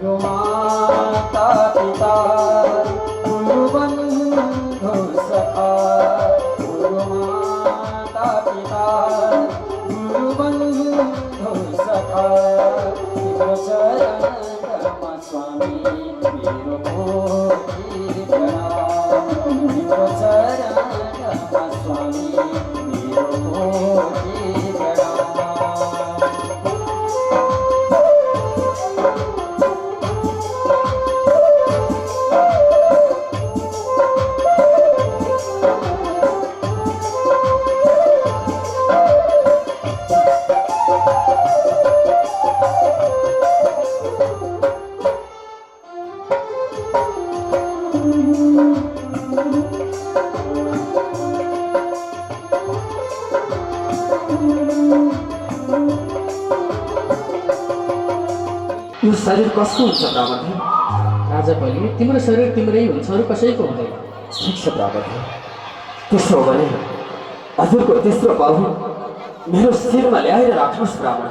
गुरु माता पिता गुरु बंधु सखा गुरु माता पिता गुरु बंधु सखा तिम्रो चरणमा स्वामी मेरो कोटि प्रणाम तिम्रो चरणमा स्वामी मेरो कोटि प्रणाम। यो शरीर कसको हुन्छ ब्राह्मण? राजा बलि तिम्रो शरीर तिम्रै हुन्छ, अरू कसैको हुँदैन। ठिक छ ब्राह्मण, त्यसो हो भने हजुरको तेस्रो बाहु मेरो शिरमा ल्याएर राख्नुहोस् ब्राह्मण।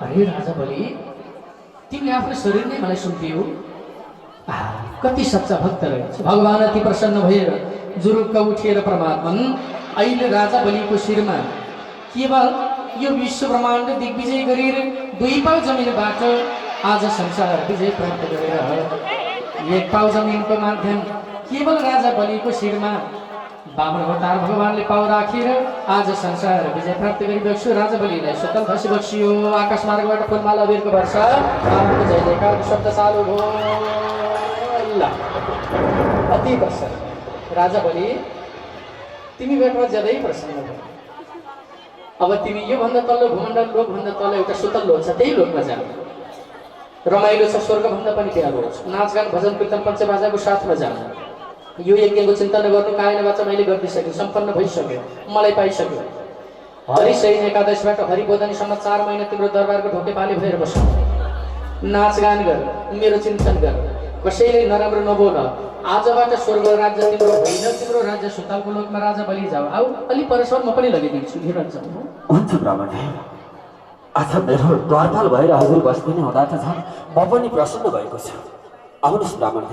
अरे राजा बलि तिमीले आफ्नो शरीर नै मलाई सुम्पियो। कति सच्चा भक्त रहेछ। भगवान अति प्रसन्न भएर जुरुक्क उठिएर परमात्मन अहिले राजा बलिको शिरमा केवल यो विश्व ब्रह्माण्ड दिग्विजय गरेर 2 पाउ जमिनबाट आज संसार विजय प्राप्त गरेर 1 पाउ जमिनको माध्यम केवल राजा बलिको शिरमा बामन अवतार भगवानले पाउ राखेर आज संसार विजय प्राप्त गरिबक्स्यो। राजा बलिलाई स्वतल खसी बक्सियो। आकाश मार्गबाट फुलमाला अबिरको वर्षा रामको जय जयकार शब्द चालु भयो। अति प्रसन्न राजा बलि तिमीबाट ज्यादै प्रसन्न भयो। अब तिमी योभन्दा तल्लो भूमण्डल लोकभन्दा तल्लो एउटा सुतल लोक छ, त्यही लोकमा जा। रमाइलो छ, स्वर्गभन्दा पनि प्यारो छ। नाचगान भजन कीर्तन पञ्चबाजाको साथमा जान। यो यज्ञको चिन्तन गर्नु कायन वाचा मैले गरिसकेँ, सम्पन्न भइसक्यो, मलाई पाइसक्यो। हरिशयन एकादशबाट हरिबोधनीसम्म 4 महिना तिम्रो दरबारको ढोकेपाली भएर बस्नु। नाचगान गर, मेरो चिन्तन गर, कसैले नराम्रो नबोल। आजबाट स्वर्ग राज्य तिम्रो होइन, तिम्रो राज्य सुतलको लोकमा राजा बलि जाऊ। आऊ अलि परसम्म म पनि लगिदिन्छु। हुन्छ ब्राह्मण, आज मेरो द्वारपाल भएर हजुर बस्दिने हुँदा त झन् म पनि प्रसन्न भएको छु। आउनुहोस् ब्राह्मण,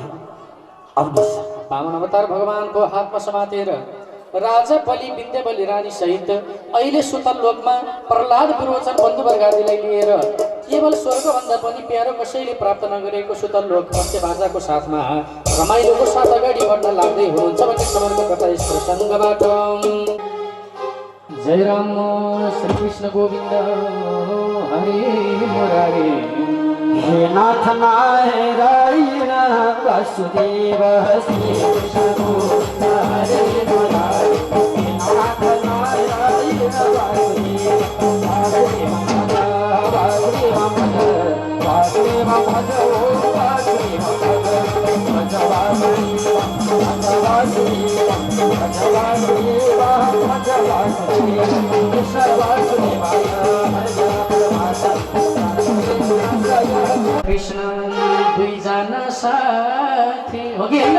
आउनुहोस्। बामन अवतार भगवानको हातमा समातेर राजा बलि विद्या बलि रानी सहित अहिले सुतल लोकमा प्रहलाद विरोचन बन्धुवर्ग आदिलाई लिएर केवल स्वर्गभन्दा पनि प्यारो कसैले प्राप्त नगरेको सुतल लोक पञ्चबाजाको साथमा रमाइलोको साथ अगाडि बढ्न लाग्दै हुनुहुन्छ भन्ने समरको कथा यस प्रसङ्गबाट। जय राम श्री कृष्ण गोविन्द हरे मुरारी। हे नाथ नारायण वासुदेव श्री कृष्ण गोविन्द हरे मुरारी। हे नाथ नारायण वासुदेव वासुदेव भज वासुदेव भज वासुदेव भज वासुदेव भज भज वासुदेव भज वासुदेव भज वासुदेव भज वासुदेव कृष्ण वासुदेवाय भज परमात्मा कृष्ण दुईजना साथी हो कि होइन?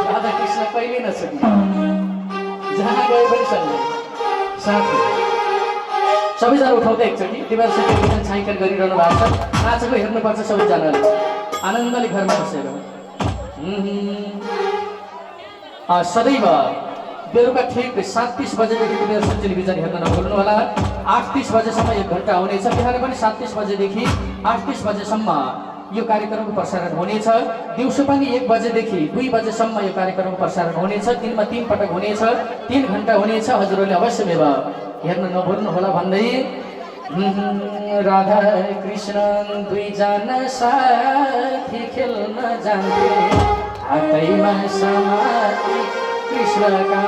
राधा कृष्ण कहिले नछुट्ने, जहाँ गए पनि सक्ने साथी। सबैजना उठाउँदै एकचोटि दिवार सबै छाइकर गरिरहनु भएको छ। नाचेको हेर्नुपर्छ सबैजनाले आनन्दले घरमा बसेर। सदैव बेलुका ठिक 7:30 बजेदेखि तिमीहरू टेलिभिजन हेर्न नभुल्नु होला। 8:30 बजेसम्म 1 घन्टा हुनेछ। बिहान पनि 7:30 बजेदेखि 8:30 बजेसम्म यो कार्यक्रमको प्रसारण हुनेछ। दिउँसो पनि 1 बजेदेखि 2 बजेसम्म यो कार्यक्रमको प्रसारण हुनेछ। दिनमा 3 पटक हुनेछ, 3 घन्टा हुनेछ। हजुरहरूले अवश्यमेव हेर्न नभुल्नु होला भन्दै राधा कृष्ण दुईजना साथी खेल्न जान्थे हातैमा समाती कृष्ण का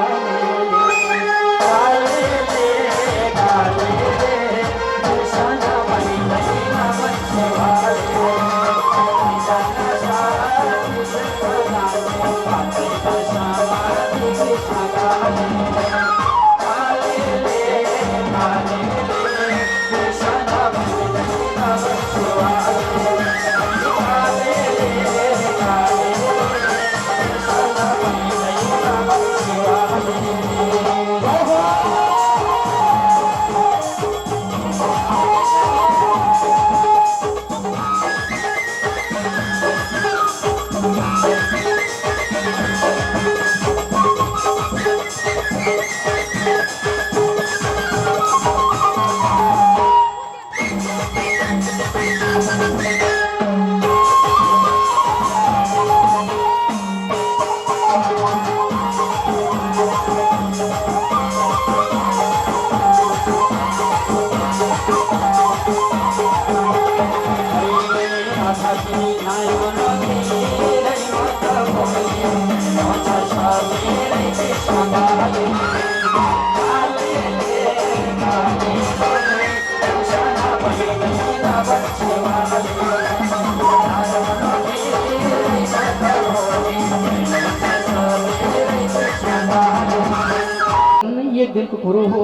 एक दिनको कुरो हो।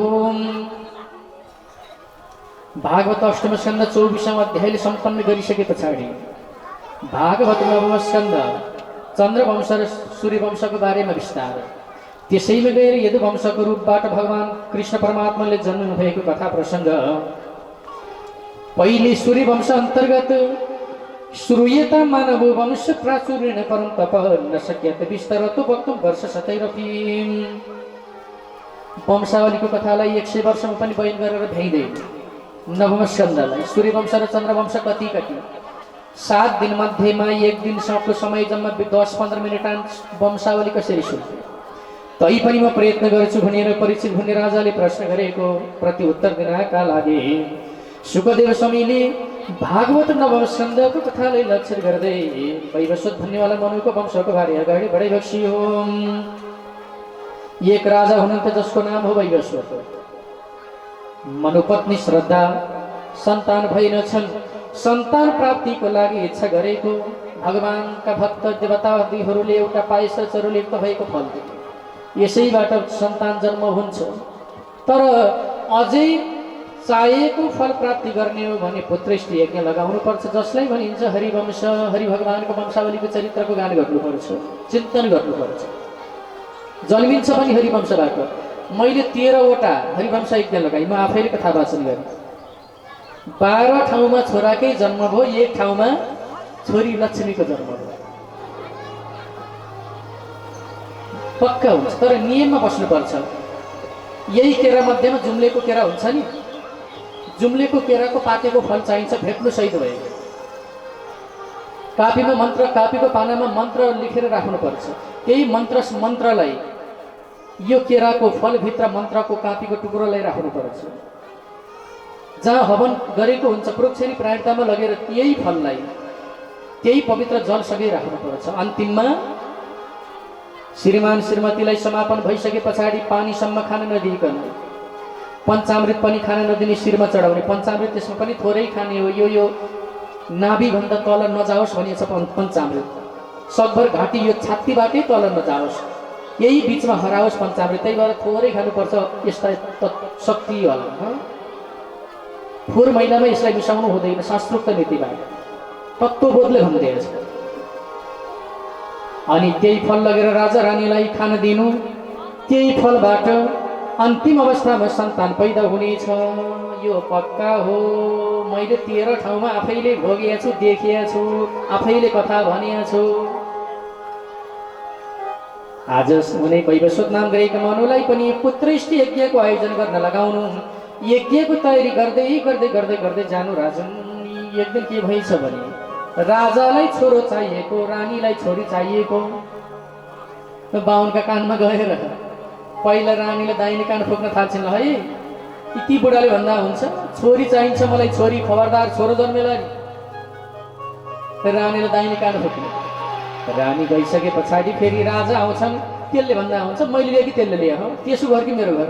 भागवत अष्टम स्कन्द 24औं अध्यायले सम्पन्न गरिसके पछाडि भागवत नवम स्कन्द चन्द्रवंश र सूर्यवंशको बारेमा विस्तार, त्यसैमा गएर यदुवंशको रूपबाट भगवान कृष्ण परमात्माले जन्मनु भएको कथा प्रसङ्ग। पहिले सूर्यवंश अन्तर्गत श्रूयता मानव वंश प्राचुर्येण परं तप न शक्यते विस्तरतो वक्तुं वर्ष शतैरपि। वंशावलीको कथालाई 100 वर्षमा पनि बयान गरेर भ्याइँदैन। नवम स्कन्धलाई सूर्यवंश र चन्द्रवंश कति 7 दिन मध्येमा 1 दिनसम्मको समय जम्मा 10-15 मिनट वंशावली कसरी सुन्थे। तैपनि म प्रयत्न गर्छु भनेर परीक्षित भन्ने राजाले प्रश्न गरेको प्रति उत्तर दिनका लागि सुखदेव स्वामीले भागवत नवम स्कन्धको कथालाई लक्षित गर्दै वैवस्वत भन्नेवाला मनुको वंशको बारे अगाडि बढाइबक्सियो। एक राजा हुनुहुन्थ्यो जसको नाम हो वैवस्वत। मनुपत्नी श्रद्धा, सन्तान भएनछन्। सन्तान प्राप्तिको लागि इच्छा गरेको भगवानका भक्त देवतादिहरूले एउटा पायसहरूले युक्त भएको फल दिए। यसैबाट सन्तान जन्म हुन्छ। तर अझै चाहेको फल प्राप्ति गर्ने हो भने पुत्रष्टि यज्ञ लगाउनुपर्छ, जसलाई भनिन्छ हरिवंश। हरि भगवानको वंशावलीको चरित्रको गान गर्नुपर्छ, चिन्तन गर्नुपर्छ। जन्मिन्छ पनि हरिवंशबाट। मैले 13वटा हरिवंश यज्ञ लगाएँ। म आफैले कथा वाचन गरेँ। 12 ठाउँमा छोराकै जन्म भयो, एक ठाउँमा छोरी लक्ष्मीको जन्म भयो। पक्का हुन्छ, तर नियममा बस्नुपर्छ। यही केरा मध्येमा जुम्लेको केरा हुन्छ नि, जुम्लेको केराको पाकेको फल चाहिन्छ भेट्नु सहित भएको। कापीमा मन्त्र, कापीको पानामा मन्त्र लेखेर राख्नुपर्छ। त्यही मन्त्रलाई यो केराको फलभित्र मन्त्रको कापीको टुक्रोलाई राख्नुपर्छ। जहाँ हवन गरेको हुन्छ प्रोक्षणी प्रायणतामा लगेर त्यही फललाई, त्यही पवित्र जलसँगै राख्नुपर्छ। अन्तिममा श्रीमान श्रीमतीलाई समापन भइसके पछाडि पानीसम्म खान नदिइकन पञ्चामृत पनि खान नदिने, शिरमा चढाउने। पञ्चामृत त्यसमा पनि थोरै खाने हो। यो नाभिभन्दा तल नजाओस् भनिन्छ पञ्चामृत। सकभर घाँटी यो छातीबाटै तल नजाओस्, यही बिचमा हराओस् पञ्चामृत। त्यही भएर थोरै खानुपर्छ। यस्ता शक्ति होला। फोहोर महिनामा यसलाई मिसाउनु हुँदैन शास्त्रोक्त नीतिबाट, तत्त्वबोधले भनिदिएछ। अनि त्यही फल लगेर राजा रानीलाई खान दिनु। त्यही फलबाट अन्तिम अवस्थामा सन्तान पैदा हुनेछ। यो पक्का हो। मैले 13 ठाउँमा आफैले भोगेको छु, देखिएको छु, आफैले कथा भनेको छु। आज हुने वैवस्वत नाम गरेका मनुलाई पनि पुत्रष्टि यज्ञको आयोजन गर्न लगाउनु। यज्ञको तयारी गर्दै गर्दै गर्दै गर्दै जानु। राजन एक दिन के भएछ भने राजालाई छोरो चाहिएको, रानीलाई छोरी चाहिएको। बाहुनका कानमा गएर पहिला रानीले दाहिने कान फुक्न थाल्छन्। है ती बुढाले भन्दा हुन्छ छोरी चाहिन्छ मलाई, छोरी खबरदार छोरो जन्मेला नि। रानीले दाहिने कान फुक्ने। रानी गइसके पछाडि फेरि राजा आउँछन्। त्यसले भन्दा हुन्छ मैले लिएँ कि त्यसले ल्याए हो, त्यसो घर कि मेरो घर,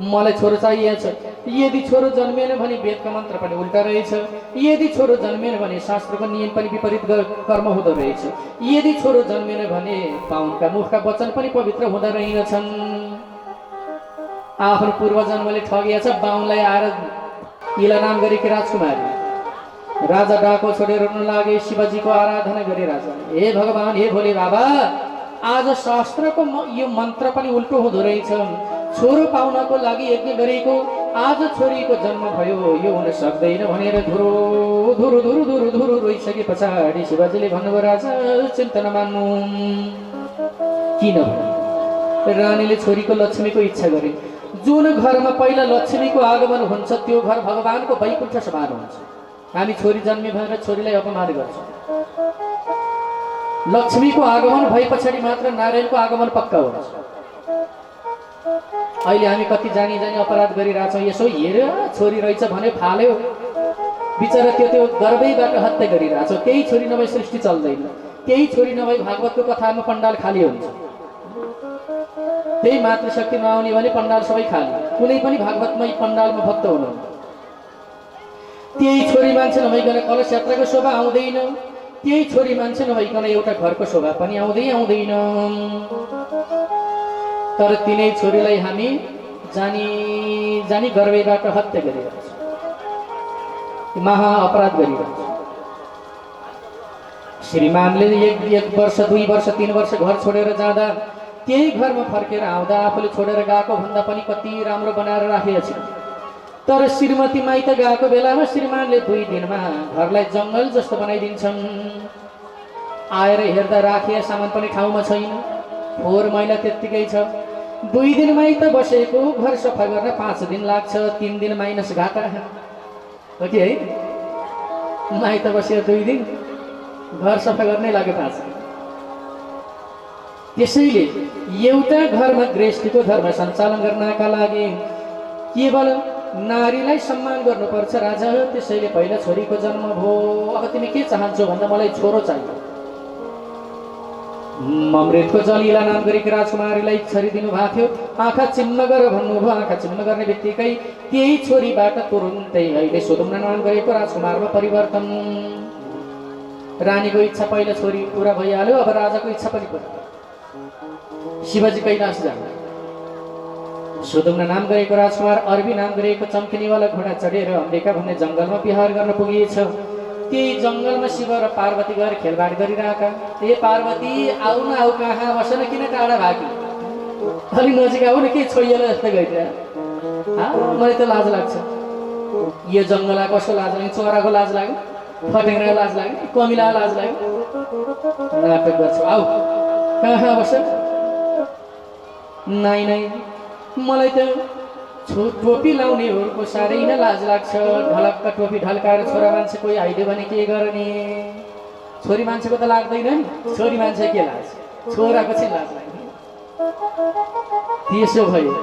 मलाई छोरो चाहिएको छ। यदि छोरो जन्मेन भने वेदका मन्त्र पनि उल्टा रहेछ। यदि छोरो जन्मेन भने शास्त्रको नियम पनि विपरीत कर्म हुँदो रहेछ। यदि छोरो जन्मेन भने पाहुनका मुखका वचन पनि पवित्र हुँदा रहेनछन्। आफ्नो पूर्वजन्मले ठगिएछ। बाहुनलाई आएर इला नाम गरेकी राजकुमारी। राजा डाको छोडेर रुन लागे। शिवजीको आराधना गरे राजा। हे भगवान, हे भोले बाबा, आज शास्त्रको यो मन्त्र पनि उल्टो हुँदो रहेछ। छोरो पाउनको लागि यज्ञ गरेको, आज छोरीको जन्म भयो, यो हुन सक्दैन भनेर धुरो धुरो धुरो धुरो धुरो रोइसके पछाडि शिवजीले भन्नुभयो राजा चिन्ता नमान्नु। किन रानीले छोरीको लक्ष्मीको इच्छा गरे। जुन घरमा पहिला लक्ष्मीको आगमन हुन्छ त्यो घर भगवानको वैकुण्ठ समान हुन्छ। हामी छोरी जन्मे भनेर छोरीलाई अपमान गर्छौँ। लक्ष्मीको आगमन भए पछाडि मात्र नारायणको आगमन पक्का हुन्छ। अहिले हामी कति जानी जानी अपराध गरिरहेछौँ। यसो हेर छोरी रहेछ भने फाल्यो, बिचरा त्यो गर्वैबाट हत्या गरिरहेछौँ। केही छोरी नभए सृष्टि चल्दैन, केही छोरी नभए भागवतको कथामा पण्डाल खाली हुन्छ। त्यही मातृशक्ति नआउने भने पण्डाल सबै खाली, कुनै पनि भागवतमै पण्डालमा भक्त हुनुहुन्न। त्यही छोरी मान्छे नभइकन कलश यात्राको शोभा आउँदैन, त्यही छोरी मान्छे नभइकन एउटा घरको शोभा पनि आउँदैन। तर तिनै छोरीलाई हामी जानी जानी गर्वैबाट हत्या गरिरहेछौँ, महा अपराध गरिरहेछौँ। श्रीमानले एक वर्ष 2 वर्ष 3 वर्ष घर छोडेर जाँदा त्यही घरमा फर्केर आउँदा आफूले छोडेर गएको भन्दा पनि कति राम्रो बनाएर राखेको छ। तर श्रीमती माइत गएको बेलामा श्रीमानले 2 दिनमा घरलाई जङ्गल जस्तो बनाइदिन्छन्। आएर हेर्दा राखिया सामान पनि ठाउँमा छैन, फोहोर मैला त्यत्तिकै छ। 2 दिन माइत बसेको घर सफा गर्न 5 दिन लाग्छ, 3 दिन माइनस घाटा हो कि है। माइत बसेर 2 दिन घर सफा गर्नै लाग्यो 5 दिन। त्यसैले एउटा घरमा गृहस्थीको धर्म सञ्चालन गर्नका लागि केवल नारीलाई सम्मान गर्नुपर्छ राजा। त्यसैले पहिला छोरीको जन्म भयो। अब तिमी के चाहन्छौ भन्दा मलाई छोरो चाहियो। अमृतको जल इला नाम गरेकी राजकुमारीलाई छोरी दिनुभएको थियो। आँखा चिम्म गर भन्नुभयो। आँखा चिम्म गर्ने बित्तिकै त्यही छोरीबाट तुरुन्तै अहिले सुदुम्न नाम गरेको राजकुमारमा परिवर्तन। रानीको इच्छा पहिला छोरी पुरा भइहाल्यो, अब राजाको इच्छा पनि पुरा। शिवजी कैलाश जानु, सुदुम्न नाम गरेको राजकुमार अरबी नाम गरेको चम्किनीवाला घोडा चढेर अम्बिका भन्ने जङ्गलमा विहार गर्न पुगेछ। त्यही जङ्गलमा शिव र पार्वती गएर खेलबाड गरिरहेका। ए पार्वती आउ न आऊ, कहाँ बसेन, किन टाढा भागी, अलिक नजिक आऊ न, के छोइएला जस्तै गइरह। मलाई त लाज लाग्छ। यो जङ्गललाई कसो लाज लाग्यो? चराको लाज लाग्यो, फटेङ्ग्राको लाज लाग्यो, कमिलाको लाज लाग्यो। नाटक गर्छौ, आऊ कहाँ बस। नाइ मलाई त टोपी लाउनेहरूको साह्रै नै लाज लाग्छ। ढलक्क टोपी ढल्काएर छोरा मान्छे कोही आइदियो भने के गर्ने? छोरी मान्छेको त लाग्दैन नि, छोरी मान्छे के लाज, छोराको चाहिँ लाज लाग्ने। त्यसो भयो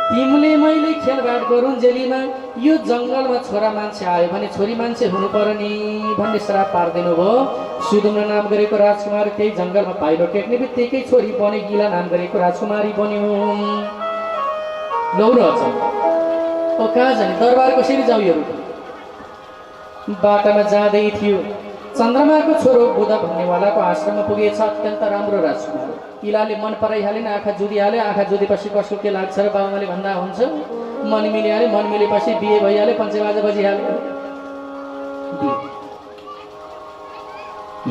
तिमीले मैले खेलबाड गरौँ जेलीमा, यो जङ्गलमा छोरा मान्छे आयो भने छोरी मान्छे हुनु पर्ने भन्ने श्राप पारिदिनु भयो। सुदुम्न नाम गरेको राजकुमार त्यही जङ्गलमा पाइलो टेक्ने बित्तिकै छोरी बने, गिला नाम गरेको राजकुमारी बन्यो। लौरो कहाँ जाने, दरबार कसरी जाउँ? यो बाटामा जाँदै थियो, चन्द्रमाको छोरो बुध भन्नेवालाको आश्रममा पुगेछ। अत्यन्त राम्रो राजकुमार, इलाले मन पराइहाले, आँखा जुदिहाले। आँखा जुदेपछि कसको के लाग्छ र बाबाले भन्दा हुन्छ। मन मिलिहाले, मन मिलेपछि बिहे भइहाले, पञ्चबाजा बजिहाल्यो।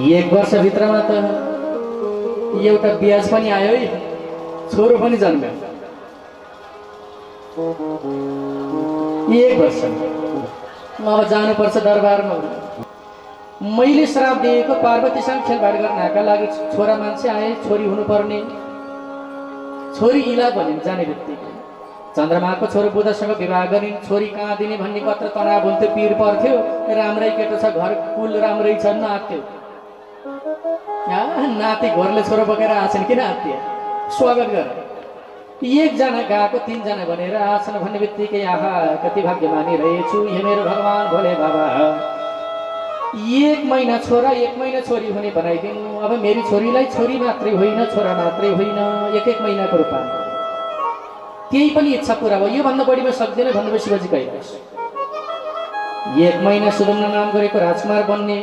1 वर्षभित्रमा त एउटा ब्याज पनि आयो है, छोरो पनि जन्म्यो। 1 वर्ष अब जानुपर्छ दरबारमा। मैले श्राप दिएको पार्वतीसँग खेलबाड गर्नका लागि छोरा मान्छे आए, छोरी हुनुपर्ने। छोरी इला भनिन्। जाने बित्तिकै चन्द्रमाको छोरो बुधसँग विवाह गरिन्। छोरी कहाँ दिने भन्ने कत्र तनाव हुन्थ्यो, पिर पर्थ्यो। राम्रै केटो छ, घर कुल राम्रै छ, नात्यो। नाति घरले छोरो बोकेर आछन्, किन आत्यो? स्वागत गर। 1 जना गएको 3 जना भनेर आछन् भन्ने बित्तिकै आहा कति भाग्यमानी रहेछु, हे मेरो भगवान भोले बाबा। 1 महिना छोरा 1 महिना छोरी हुने बनाइदिनु। अब मेरी छोरीलाई छोरी मात्रै होइन, छोरा मात्रै होइन, 1 महिनाको रूपमा। केही पनि इच्छा पुरा भयो। योभन्दा बढीमा सक्दैन भन्नुभयो शिवजी कैलाश। 1 महिना सुदुम्न नाम गरेको राजकुमार बन्ने,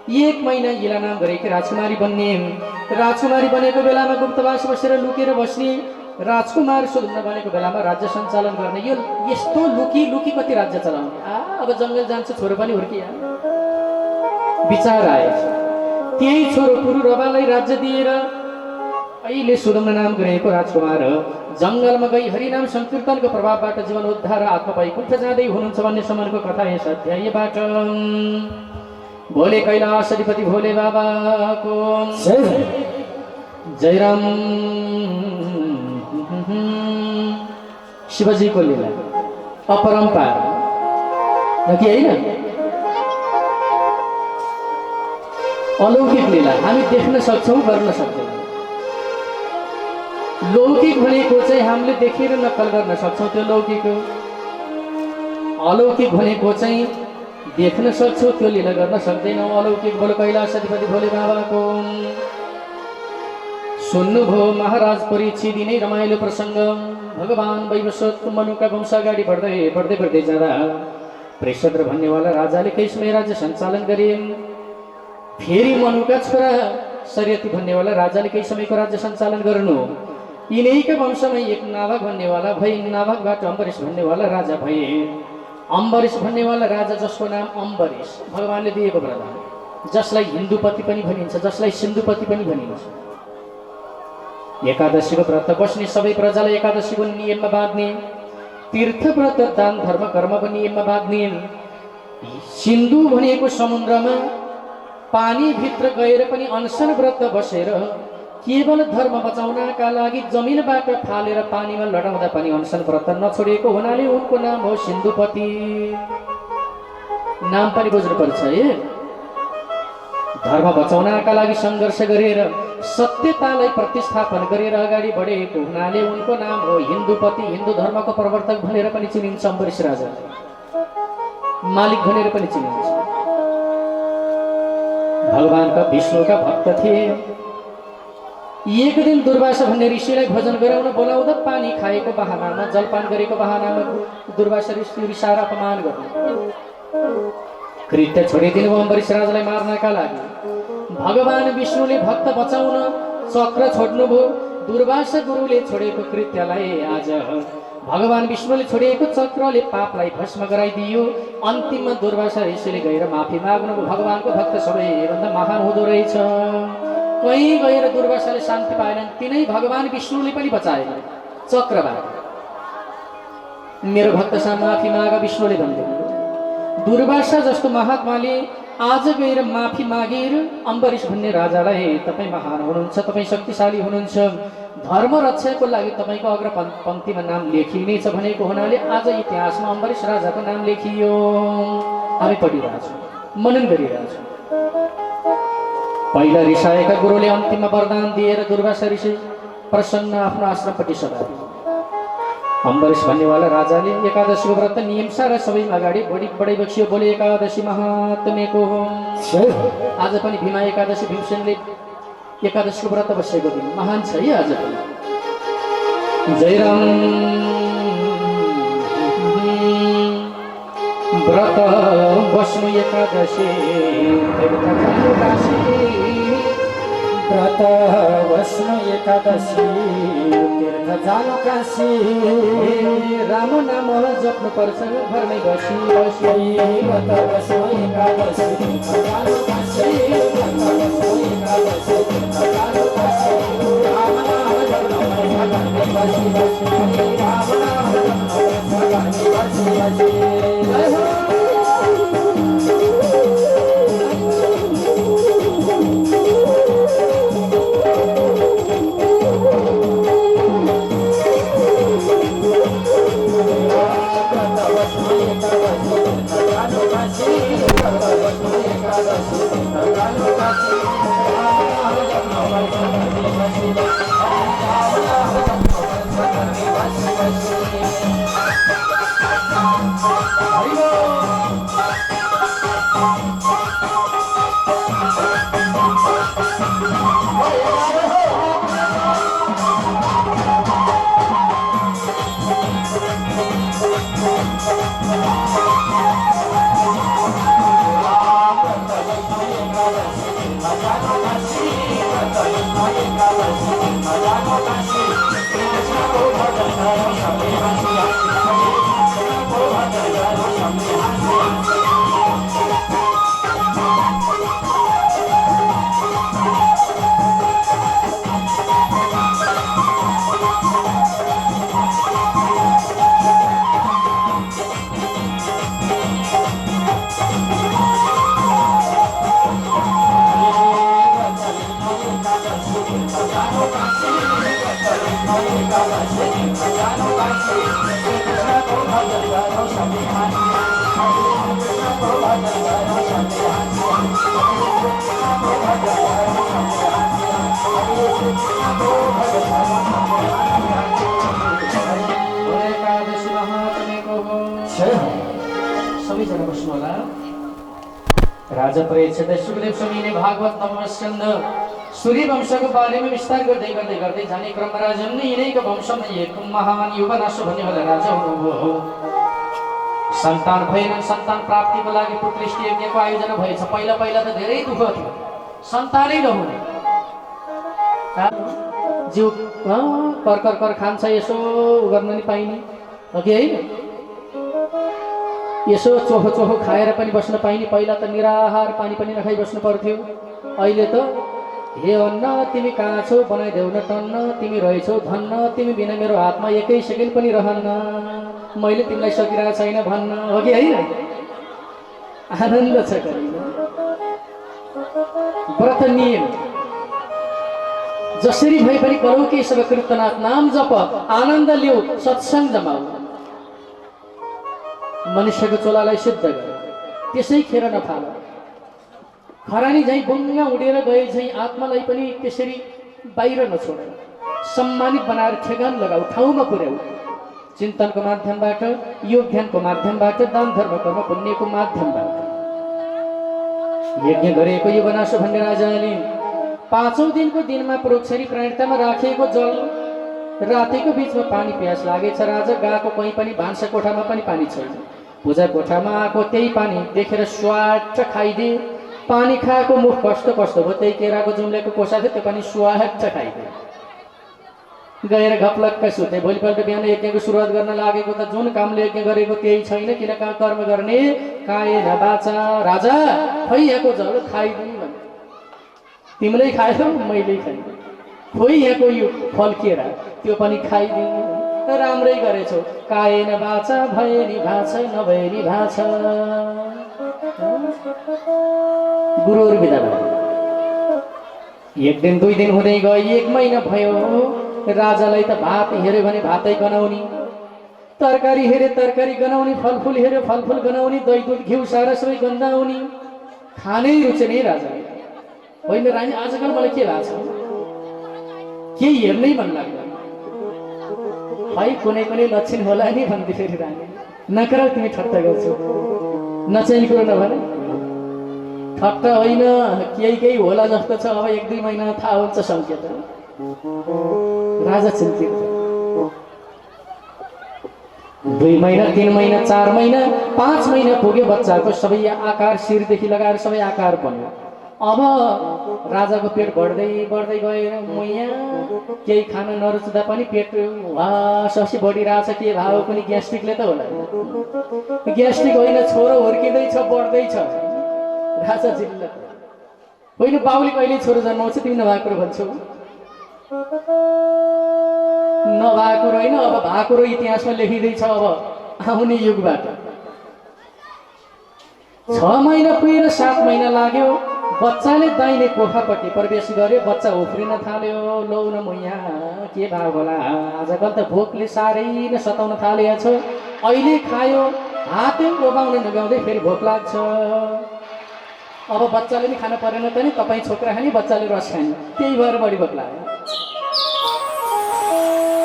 1 महिना इला नाम गरेकी राजकुमारी बन्ने। राजकुमारी बनेको बेलामा गुप्तवास बसेर लुकेर बस्ने, राजकुमार सुदुम्न बनेको बेलामा राज्य सञ्चालन गर्ने। यो यस्तो लुकी लुकी कति राज्य चलाउने। अब जङ्गल जान्छ, छोरो पनि हुर्किया। विचार आएछ, त्यही छोरो पुरुरबालाई राज्य दिएर अहिले सुदुम्न नाम गरेको राजकुमार जङ्गलमा गई हरिनाम संकीर्तनको प्रभावबाट जीवन उद्धार आत्मवैकुण्ठ जाँदै हुनुहुन्छ भन्ने सम्मानको कथा यस अध्यायबाट। भोले कैलाश अधिपति भोले बाबाको जयराम। शिवजीको लीला अपरम्पार कि होइन? अलौकिक लीला हामी देख्न सक्छौँ, गर्न सक्दैनौँ। लौकिक भनेको चाहिँ हामीले देखेर नक्कल गर्न सक्छौँ, त्यो लौकिक हो। अलौकिक भनेको चाहिँ देख्न सक्छौँ, त्यो लीला गर्न सक्दैनौँ। अलौकिक बोलो कैलाशधिपति भोले बाबाको। सुन्नुभयो महाराज परीक्षित दिनै रमाइलो प्रसङ्ग। भगवान वैवस्वत मनुका वंश अगाडि बढ्दै जाँदा पृषद्र भन्नेवाला राजाले केही समय राज्य सञ्चालन गरे। फेरि मनुका छोरा सरियती भन्नेवाला राजाले केही समयको राज्य सञ्चालन गर्नु। यिनैका वंशमै एक नाभग भन्नेवाला भए। नाभगबाट अम्बरीश भन्नेवाला राजा भए। अम्बरीश भन्नेवाला राजा जसको नाम अम्बरीश भगवानले दिएको वरदान, जसलाई हिन्दूपति पनि भनिन्छ, जसलाई सिन्धुपति पनि भनिन्छ। एकादशीको व्रत बस्ने, सबै प्रजालाई एकादशीको नियममा बाँध्ने, तीर्थ व्रत दान धर्म कर्मको नियममा बाँध्ने। सिन्धु भनेको समुद्रमा पानीभित्र गएर पनि अनसन व्रत बसेर केवल धर्म बचाउनका लागि जमिनबाट फालेर पानीमा लडाउँदा पनि अनसन व्रत नछोडेको हुनाले उनको नाम हो सिन्धुपति। नाम पनि बुझ्नुपर्छ है। धर्म बचाउनका लागि सङ्घर्ष गरेर सत्यतालाई प्रतिस्थापन गरेर अगाडि बढेको हुनाले उनको नाम हो हिन्दूपति। हिन्दू धर्मको प्रवर्तक भनेर पनि चिनिन्छ अम्बरीश राजा, मालिक भनेर पनि चिनिन्छ। भगवानका विष्णुका भक्त थिए। एक दिन दुर्वासा भन्ने ऋषिलाई भोजन गराउन बोलाउँदा पानी खाएको बहानामा, जलपान गरेको बहानामा दुर्वासा ऋषि रिसाएर अपमान गर्नु, कृत्य छोडिदिनु अम्बरीश राजालाई मार्नका लागि। भगवान विष्णुले भक्त बचाउन चक्र छोड्नुभयो। दुर्वासा गुरुले छोडेको कृत्यलाई आज भगवान विष्णुले छोडिएको चक्रले पापलाई भस्म गराइदियो। अन्तिममा दुर्वासा ऋषिले गएर माफी माग्नुभयो। भगवानको भक्त सबैभन्दा महान हुँदो रहेछ। कहीँ गएर दुर्वासाले शान्ति पाएनन्, तिनै भगवान विष्णुले पनि बचाएन चक्रबाट। मेरो भक्तसँग माफी माग विष्णुले भन्दै। दुर्वासा जस्तो महात्माले आज गएर माफी मागेर अम्बरीश भन्ने राजालाई तपाईँ महान हुनुहुन्छ, तपाईँ शक्तिशाली हुनुहुन्छ, धर्म रक्षाको लागि तपाईँको अग्र पङ्क्तिमा नाम लेखिनेछ भनेको हुनाले आज इतिहासमा अम्बरीश राजाको नाम लेखियो। हामी पढिरहेछौँ, मनन गरिरहेछौँ। पहिला रिसाएका गुरुले अन्तिममा वरदान दिएर दुर्वासा ऋषि प्रसन्न आफ्नो आश्रमपट्टि सभाए। अम्बरीश भन्नेवाला राजाले एकादशीको व्रत नियमसार सबैमा अगाडि बढी बक्सियो। बोले एकादशी महात्म्यको हो। आज पनि भीमा एकादशी, भीमसेनले एकादशीको व्रत बसेको दिन महान छ है आज पनि। जय राम। व्रत बस्नु एकादशी, व्रत बस्नु एकादशी, तीर्थ जानु काशी। राम नाम जप्नु पर्छ घरमै बसी बसी। व्रत बस्नु एकादशी, तीर्थ जानु काशी। व्रत बस्नु एकादशी, तीर्थ जानु काशी। राम नाम जप्नु पर्छ घरमै बसी बसी। राम नाम जप्नु पर्छ घरमै बसी बसी। जय हो। Jai एकादशी महात्म्यको हो। सबैजना बस्नु होला। राजा परीक्षित सुखदेव स्वामीले भागवत नवम स्कन्द सूर्य वंशको बारेमा विस्तार गर्दै गर्दै गर्दै जाने क्रममा राजनले यिनैको वंशमा एक महान युवनाश भन्ने होला राजा हुनुभयो। सन्तान भएनन्। सन्तान प्राप्तिको लागि पुत्रष्टि यज्ञको आयोजना भएछ। पहिला पहिला त धेरै दुःख थियो, सन्तानै नहुने। जिउ कर कर कर खान्छ, यसो गर्न नि पाइने हो कि होइन? यसो चोखो चोखो खाएर पनि बस्न पाइने। पहिला त निराहार पानी पनि नखाइ बस्नु पर्थ्यो। अहिले त हे अन्न तिमी कहाँ छौ, बनाइदेऊ न टन्न, तिमी रहेछौ धन्न, तिमी बिना मेरो हातमा एकै सेकेन्ड पनि रहन्न, मैले तिमीलाई सकिरहेको छैन भन्न हो कि होइन? आनन्द छ गरिब। व्रत नियम जसरी भए पनि करो केशव कीर्तनाथ नाम जप, आनन्द ल्याऊ, सत्सङ्ग जमाऊ, मनुष्यको चोलालाई सिद्ध गर, त्यसै खेर नफाल। खरानी झैँ बुङ्गा उडेर गए झैँ आत्मालाई पनि त्यसरी बाहिर नछोड, सम्मानित बनाएर ठेगान लगाऊ, ठाउँमा पुर्याऊ। चिन्तनको माध्यमबाट, योग ध्यानको माध्यमबाट, दान धर्म कर्म पुण्यको माध्यमबाट। यज्ञ गरेको युवनाश भन्ने राजाले 5औं दिनको दिनमा प्रोक्षरी प्राणतामा राखेको जल रातिको बिचमा पानी प्यास लागेछ। राजा गएको कहीँ पनि भान्सा कोठामा पनि पानी छैन। पूजा कोठामा आएको त्यही पानी देखेर स्वाट खाइदिए। पानी खाएको मुख कस्तो कस्तो भयो, त्यही केराको जुम्लेको कोसा थियो, त्यो पनि स्वाट खाइदिए। गएर घपलक्क सुते। भोलिपल्ट बिहान यज्ञको सुरुवात गर्न लागेको त जुन कामले यज्ञ गरेको त्यही छैन, किन कर्म गर्ने कायेन वाचा। राजा खैयाको जल खाइदिए भने तिमीले खायौ, मैले खाएँ। खोइ यहाँको यो फल केरा, त्यो पनि खाइदिए। राम्रै गरेछौ, कायेन वाचा, भए नि भाछ, नभए नि भाछ। गुरुहरू बिदा भयो। 1 दिन 2 दिन हुँदै गयो, 1 महिना भयो। राजालाई त भात हेऱ्यो भने भातै गनाउने, तरकारी हेऱ्यो तरकारी गनाउने, फलफुल हेऱ्यो फलफुल गनाउने, दही दुध घिउ सारा सबै गन्दाउने, खानै रुच्ने राजाले। होइन रानी, आजकल मलाई के भएको छ, केही हेर्नै मन लाग्दैन। है कुनै कुनै लक्षण होला नि भन्दै फेरि रानी। नकर तिमी ठट्टा गर्छौ, नचाहिने कुरो नभने। ठट्टा होइन, केही होला जस्तो छ। अब 1-2 महिना थाहा हुन्छ सङ्केत। राजा चिन्तित। 2 महिना 3 महिना 4 महिना 5 महिना पुग्यो। बच्चाको सबै आकार, शिरदेखि लगाएर सबै आकार बन्यो। अब राजाको पेट बढ्दै बढ्दै गएर मैया केही खान नरुच्दा पनि पेट वाससी बढिरहेछ। के भाव पनि ग्यास्ट्रिकले त होला। ग्यास्ट्रिक होइन, छोरो हुर्किँदैछ, बढ्दैछ। राजा जिल्ला होइन, बाउले कहिले छोरो जन्माउँछ, तिमी नभएको कुरो भन्छौ। नभएको कुरो होइन, अब भएको कुरो इतिहासमा लेखिँदैछ। अब आउने युगबाट 6 महिना पुगेर 7 महिना लाग्यो। बच्चाले दाहिने कोखापट्टि प्रवेश गर्यो। बच्चा उफ्रिन थाल्यो। लौ न मैया के भाव होला, आजकल त भोकले साह्रै नै सताउन थालेको छ। अहिले खायो, हात ओबाउन नगाउँदै फेरि भोक लाग्छ। अब बच्चाले नि खान परेन त नि, तपाईँ छोक्रा खाने, बच्चाले रस खाने, त्यही भएर बढी भोक लाग्यो।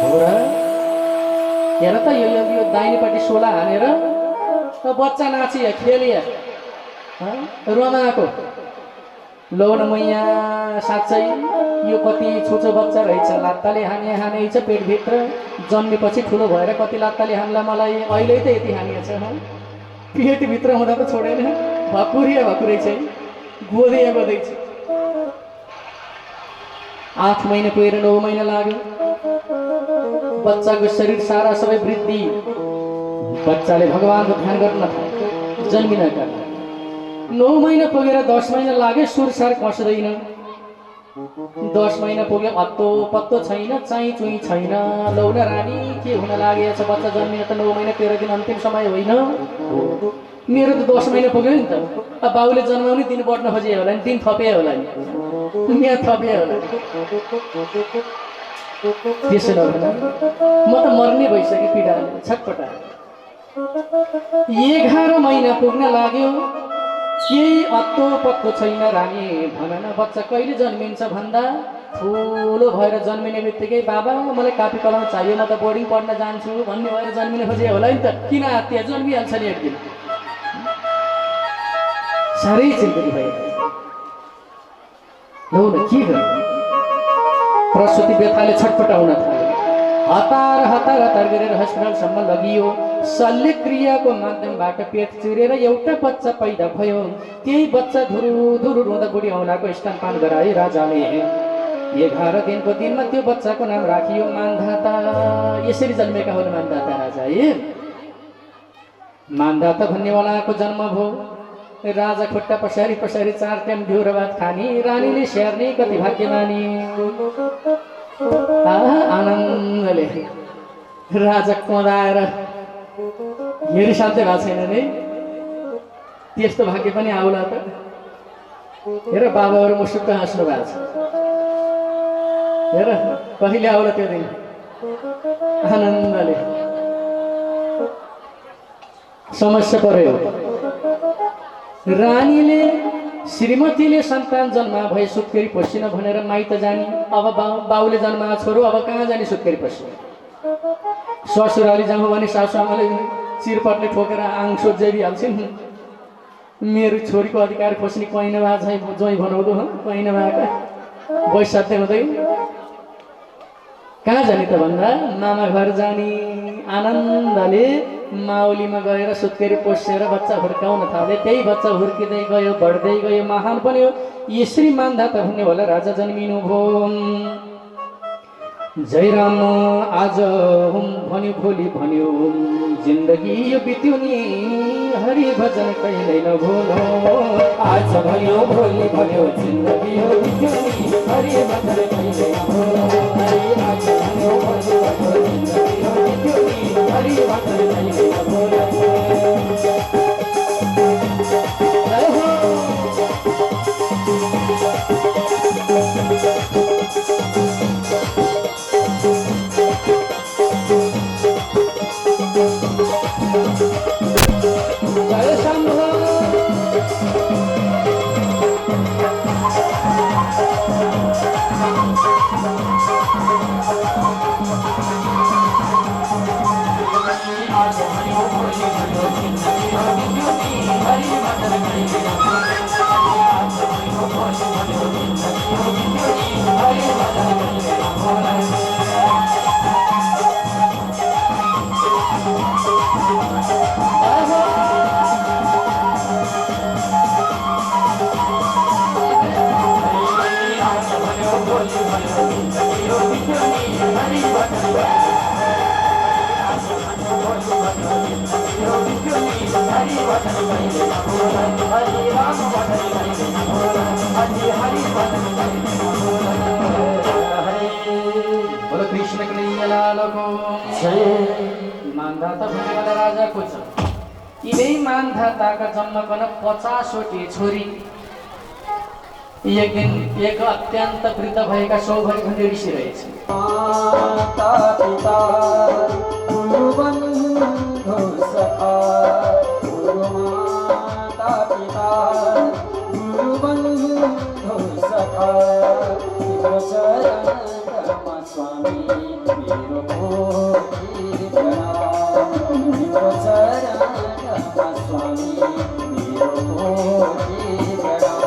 हो र, हेर त यो दाहिनेपट्टि 16 हानेर बच्चा नाचिया खेलिया रमाएको। लौ न मैया साँच्चै यो कति छोटो बच्चा रहेछ। लात्ताले हाने छ पेटभित्र। जन्मेपछि ठुलो भएर कति लात्ताले हान्ला मलाई। अहिले त यति हानिएछ, पेटभित्र हुँदा त छोडेन। भकुरै छ, गोदै छ। 8 महिना पुगेर 9 महिना लाग्यो। बच्चाको शरीर सारा सबै वृद्धि। बच्चाले भगवानको ध्यान गर्न थाल्यो, जन्मिन थाल्यो। 9 महिना पुगेर 10 महिना लाग्यो। सुरसार कस्दैन। 10 महिना पुग्यो, अत्तो पत्तो छैन, चाहिँ चुई छैन। लौ न रानी के हुन लागेछ, बच्चा जन्मिन त 9 महिना 13 दिन अन्तिम समय होइन। मेरो त 10 महिना पुग्यो नि त। अब बाउले जन्माउने दिन बढ्न खोजे होला नि, दिन थपे होला नि, यहाँ थपे होला। त्यसो नभएर म त मर्ने भइसकेँ पीडाले छटपटा। 11 महिना पुग्न लाग्यो। केही अत्तो पत्तो छैन। रानी भन न बच्चा कहिले जन्मिन्छ भन्दा ठुलो भएर जन्मिने बित्तिकै बाबा मलाई कापी कलम चाहियो, म त बोर्डिङ पढ्न जान्छु भन्ने भएर जन्मिने खोजे होला नि त। किन आत्या जन्मिहाल्छ नि एक दिन। साह्रै चिन्तित भयो। लौ न के गर्नु। प्रसुति व्यथाले छटपटाउन थाल्यो। हतार हतार हतार गरेर हस्पिटलसम्म लगियो। शल्यक्रियाको माध्यमबाट पेट चिरेर एउटा बच्चा पैदा भयो। त्यही बच्चा धुरु धुरु रुँदा बुढी औँलाको स्तनपान गराए राजाले। 11 दिनको दिनमा त्यो बच्चाको नाम राखियो मान्धाता। यसरी जन्मेका हुन् मान्धाता राजा। मान्धाता भन्नेवालाको जन्म भयो। राजा खुट्टा पसारी पसारी 4 टाइम घिउ र भात खाने, रानीले स्याहार्ने, कति भाग्यमानी। आनन्दले राजा कँदाएर हेरी शान्ति भएको छैन नि। त्यस्तो भाग्य पनि आउला त। हेर बाबाहरू मुसुक्क हाँस्नु भएको छ। हेर कहिले आउला त्यो दिन। आनन्दले समस्या पर्यो। रानीले श्रीमतीले सन्तान जन्मा भए सुत्केरी पसिन भनेर माइत जाने। अब बाउले जन्मा छोरो अब कहाँ जाने सुत्केरी पसिन। ससुराली जाउँ भने सासूआमाले चिरपटले ठोकेर आङ सोझिहाल्छन्। मेरो छोरीको अधिकार खोज्ने कहीँ नभएको छ जोइ बनाउँदो कहीँ नभएका वैसाध्य हुँदै कहाँ जाने त भन्दा मामा घर जाने। आनन्दले माउलीमा गएर सुत्केरी पोसेर बच्चा हुर्काउन थाले। त्यही बच्चा हुर्किँदै गयो, बढ्दै गयो, महान बन्यो। यसरी मान्धाता भन्ने होला राजा जन्मिनु भयो। जयराम आज भन्यो भोलि भन्यो जिन्दगी यो बित्यो नि हरि भजन कहिल्यै नभुलो। आज भन्यो भोलि भन्यो जिन्दगी यो बित्यो नि हरि भजन कहिल्यै नभुलो। आज भन्यो भोलि भन्यो जिन्दगी यो बित्यो नि हरि भजन कहिल्यै नभुलो। बोलो कृष्ण कन्हैया लाल को मान्धाता भन्नेवाला राजाको छ। यिनै मान्धाताका जन्मकन 50वटी छोरी। एक दिन एक अत्यन्त वृद्ध भएका सौभरी भन्ने ऋषि रहेछ। माता पिता गुरु बन्धु सखा, गुरु माता पिता गुरु बन्धु सखा, तिम्रो चरणमा स्वामी मेरो कोटि प्रणाम। तिम्रो चरणमा स्वामी मेरो कोटि प्रणाम।